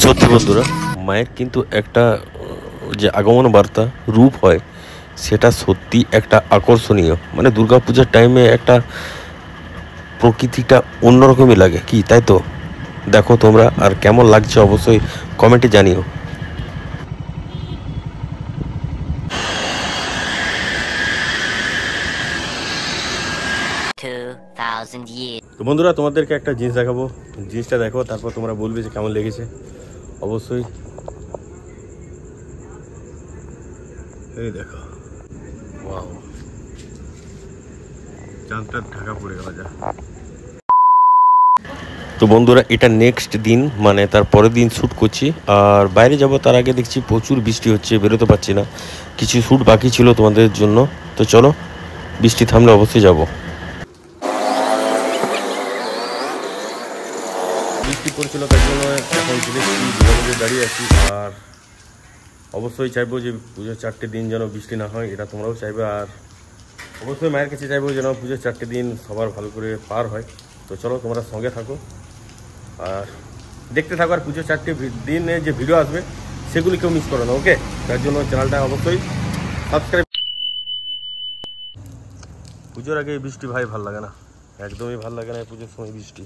সত্যি বন্ধুরা, মায়ের কিন্তু একটা যে আগমন বার্তা রূপ হয় সেটা সত্যি একটা আকর্ষণীয়। মানে দুর্গাপূজার টাইমে একটা প্রকৃতিটা অন্যরকমই লাগে, কি তাই তো? দেখো তোমরা, আর কেমন লাগছে অবশ্যই কমেন্টে জানিও। তো বন্ধুরা, তোমাদেরকে একটা জিনিস দেখাবো, জিনিসটা দেখো, তারপর তোমরা বলবে যে কেমন লেগেছে। অবশ্যই এই দেখো, ওয়াও, চাঁদটা ঢাকা পড়ে গেল যা। তো বন্ধুরা, এটা নেক্সট দিন, মানে তার পরের দিন শ্যুট করছি। আর বাইরে যাব তার আগে দেখছি প্রচুর বৃষ্টি হচ্ছে, বেরোতে পারছি না। কিছু শ্যুট বাকি ছিল তোমাদের জন্য, তো চলো, বৃষ্টি থামলে অবশ্যই যাব। বৃষ্টি পড়ছিল, তার জন্য এখন চলে দাঁড়িয়ে আছি। আর অবশ্যই চাইবো যে পুজোর 4টে দিন যেন বৃষ্টি না হয়, এটা তোমরাও চাইবে। আর অবশ্যই মায়ের কাছে চাইবো যেন পুজোর 4টে দিন সবার ভালো করে পার হয়। তো চলো, তোমরা সঙ্গে থাকো আর দেখতে থাকো। আর পুজোর 4টে দিনে যে ভিডিও আসবে সেগুলি কেউ মিস করো না, ওকে? তার জন্য চ্যানেলটা অবশ্যই সাবস্ক্রাইব। পুজোর আগে বৃষ্টি ভাই ভাল লাগে না, একদমই ভাল লাগে না পুজোর সময় বৃষ্টি।